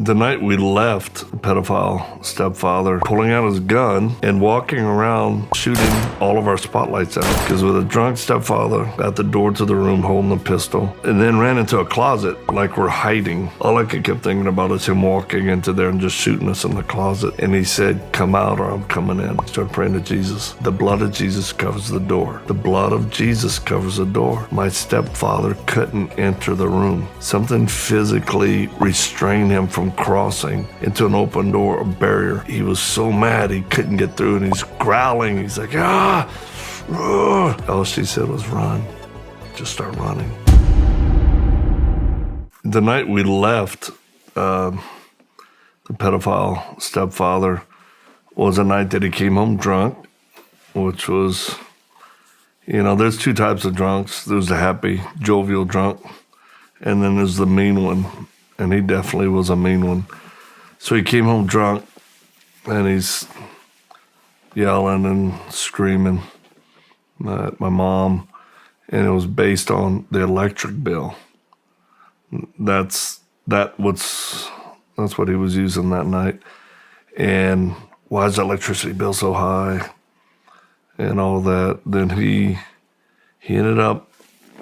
The night we left, pedophile stepfather pulling out his gun and walking around shooting all of our spotlights out, because with a drunk stepfather at the door to the room holding a pistol, and then ran into a closet like we're hiding. All I kept thinking about is him walking into there and just shooting us in the closet. And he said, "Come out or I'm coming in." I started praying to Jesus. The blood of Jesus covers the door. The blood of Jesus covers the door. My stepfather couldn't enter the room. Something physically restrained him from crossing into an open door, a barrier. He was so mad he couldn't get through, and he's growling. He's like, ah! All she said was, "Run. Just start running." The night we left, the pedophile stepfather, was a night that he came home drunk, which was, there's two types of drunks. There's the happy, jovial drunk, and then there's the mean one. And he definitely was a mean one. So he came home drunk, and he's yelling and screaming at my mom, and it was based on the electric bill. That's what he was using that night. And why is the electricity bill so high? And all that. Then he ended up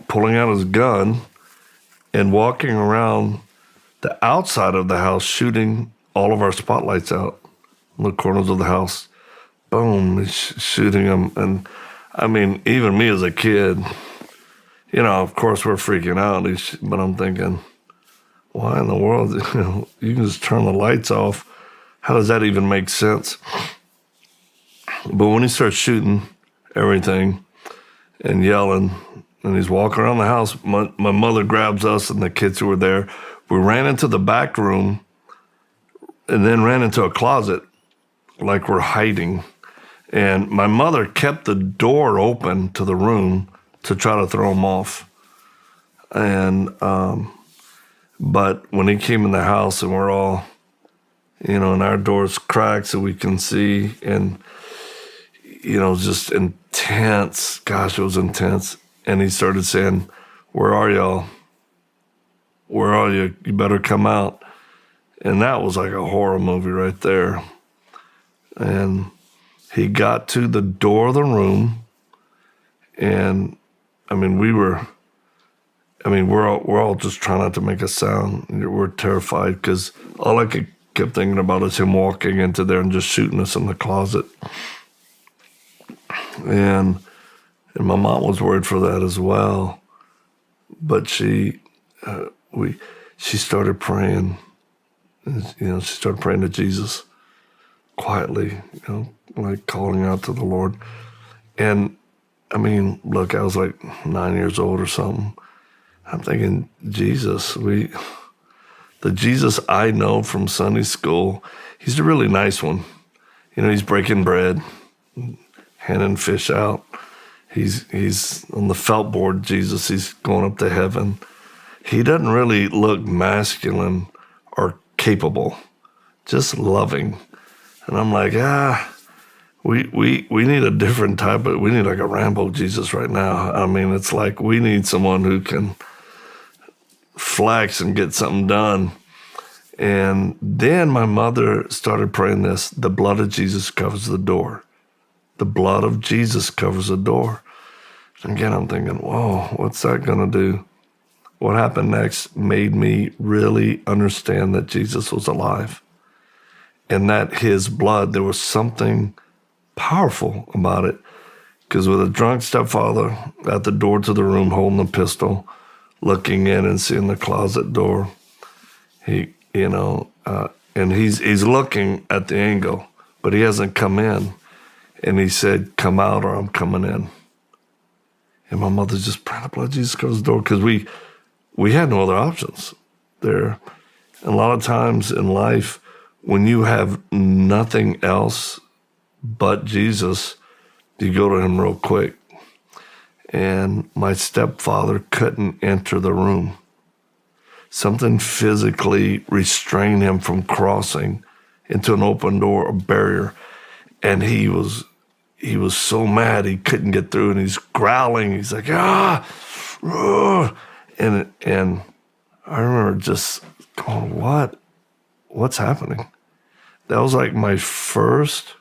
pulling out his gun and walking around the outside of the house, shooting all of our spotlights out in the corners of the house. Boom, he's shooting them. And I mean, even me as a kid, of course we're freaking out, but I'm thinking, why in the world? You can just turn the lights off. How does that even make sense? But when he starts shooting everything and yelling, and he's walking around the house, my mother grabs us and the kids who were there. We ran into the back room and then ran into a closet like we're hiding. And my mother kept the door open to the room to try to throw him off. And, but when he came in the house and we're all, and our door's cracked so we can see, and, just intense. Gosh, it was intense. And he started saying, "Where are y'all? Where are you? You better come out." And that was like a horror movie right there. And he got to the door of the room, and we're all just trying not to make a sound. We're terrified because all I kept thinking about is him walking into there and just shooting us in the closet. And my mom was worried for that as well. But she started praying. She started praying to Jesus quietly, like calling out to the Lord. And look, I was like 9 years old or something. I'm thinking, Jesus, the Jesus I know from Sunday school, he's a really nice one. He's breaking bread, handing fish out. He's on the felt board, Jesus. He's going up to heaven. He doesn't really look masculine or capable, just loving. And I'm like, we need a different type of, we need like a Rambo Jesus right now. It's like we need someone who can flex and get something done. And then my mother started praying this: the blood of Jesus covers the door. The blood of Jesus covers the door. And again, I'm thinking, whoa, what's that going to do? What happened next made me really understand that Jesus was alive, and that his blood, there was something powerful about it. Because with a drunk stepfather at the door to the room holding a pistol, looking in and seeing the closet door, and he's looking at the angle, but he hasn't come in. And he said, "Come out or I'm coming in." And my mother's just praying the blood of Jesus covers the door, because we had no other options there. And a lot of times in life, when you have nothing else but Jesus, you go to him real quick. And my stepfather couldn't enter the room. Something physically restrained him from crossing into an open door, a barrier. And he was so mad he couldn't get through, and he's growling. He's like, ah! And I remember just going, what what's happening? That was like my first.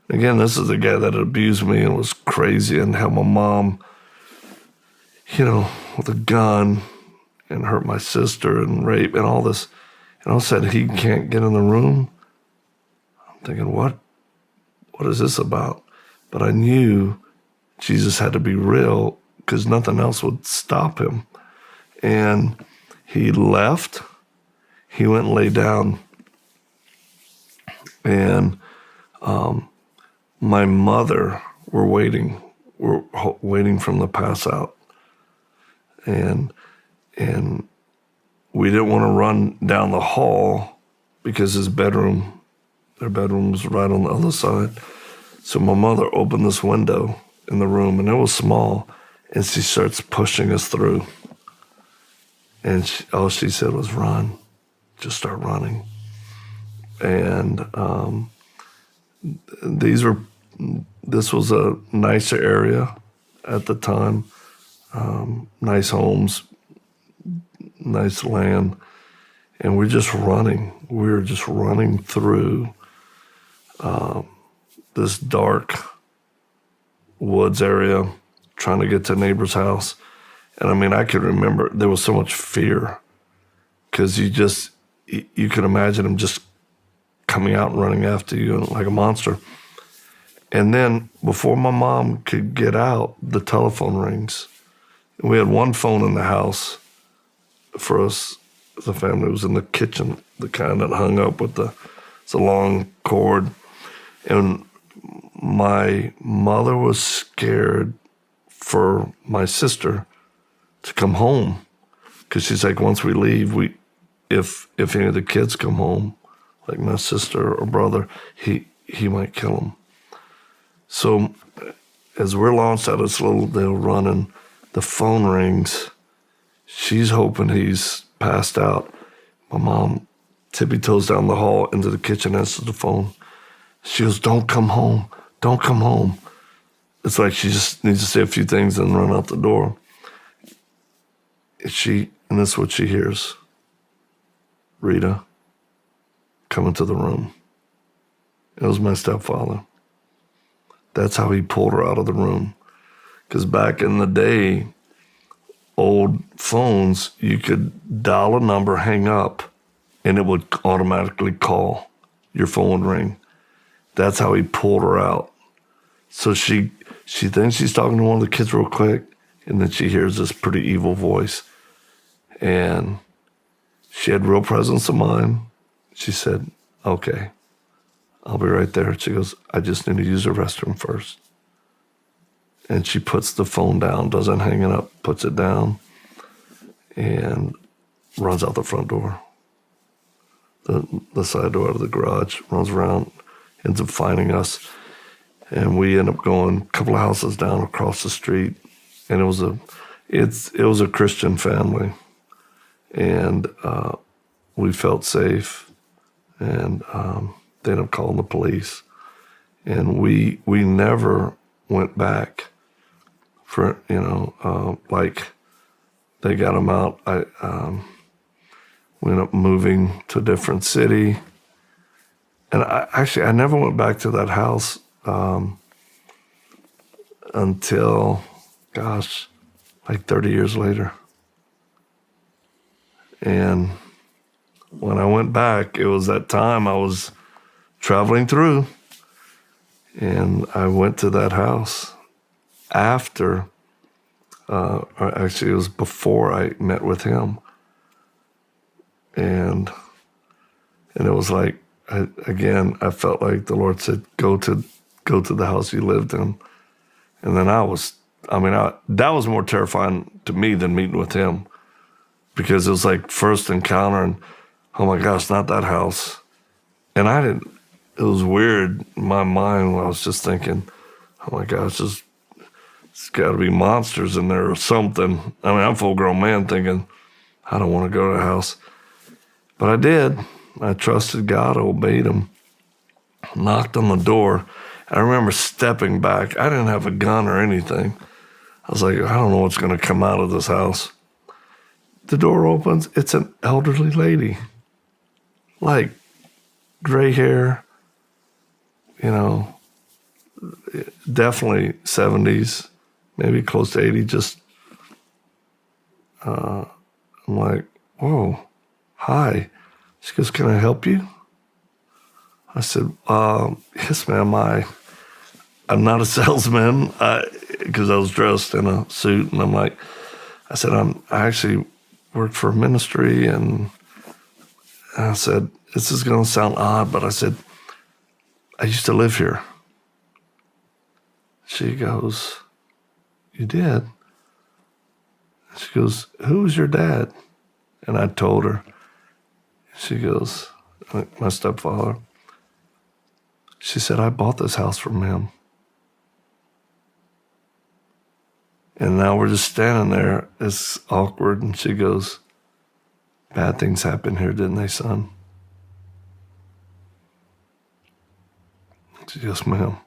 Again, this is the guy that abused me and was crazy and had my mom, with a gun and hurt my sister and rape and all this. And all of a sudden, he can't get in the room. I'm thinking, what is this about? But I knew Jesus had to be real because nothing else would stop him. And he left. He went and lay down. And my mother were waiting. We're waiting from the pass out. And we didn't want to run down the hall because their bedroom was right on the other side. So my mother opened this window in the room, and it was small, and she starts pushing us through. And all she said was, run, just start running. And this was a nicer area at the time, nice homes, nice land, and we're just running. We were just running through this dark woods area, trying to get to a neighbor's house. And I mean, I could remember there was so much fear because you could imagine him just coming out and running after you like a monster. And then before my mom could get out, the telephone rings. We had one phone in the house for us as a family. It was in the kitchen, the kind that hung up with it's a long cord. And my mother was scared for my sister to come home because she's like, once we leave, if any of the kids come home, like my sister or brother, he might kill them. So as we're launched out of this little deal running, the phone rings. She's hoping he's passed out. My mom tippy-toes down the hall into the kitchen, answers the phone. She goes, don't come home. Don't come home. It's like she just needs to say a few things and run out the door. And that's what she hears. Rita, come into the room. It was my stepfather. That's how he pulled her out of the room. Because back in the day, old phones, you could dial a number, hang up, and it would automatically call. Your phone would ring. That's how he pulled her out. So she thinks she's talking to one of the kids real quick, and then she hears this pretty evil voice. And she had real presence of mind. She said, okay, I'll be right there. She goes, I just need to use the restroom first. And she puts the phone down, doesn't hang it up, puts it down, and runs out the front door. The side door of the garage, runs around, ends up finding us. And we end up going a couple of houses down across the street. And it was a Christian family. And we felt safe. And they ended up calling the police. And we never went back for, like they got him out. We ended up moving to a different city. And I never went back to that house until, like 30 years later. And when I went back, it was that time I was traveling through, and I went to that house after, or actually it was before I met with him. And it was like, I felt like the Lord said, go to the house you lived in. And then that was more terrifying to me than meeting with him, because it was like first encounter and, oh my gosh, not that house. And it was weird in my mind when I was just thinking, oh my gosh, it's got to be monsters in there or something. I mean, I'm a full-grown man thinking, I don't want to go to the house. But I did. I trusted God, obeyed him, knocked on the door. I remember stepping back. I didn't have a gun or anything. I was like, I don't know what's going to come out of this house. The door opens. It's an elderly lady. like gray hair, you know, definitely 70s, maybe close to 80. Just, I'm like, whoa, hi. She goes, can I help you? I said, yes, ma'am. I'm not a salesman, because I was dressed in a suit, and I'm like, I said, I actually work for a ministry, and I said, this is going to sound odd, but I said, I used to live here. She goes, you did? She goes, who was your dad? And I told her. She goes, my stepfather. She said, I bought this house from him. And now we're just standing there. It's awkward. And she goes, bad things happened here, didn't they, son? She goes, yes, ma'am.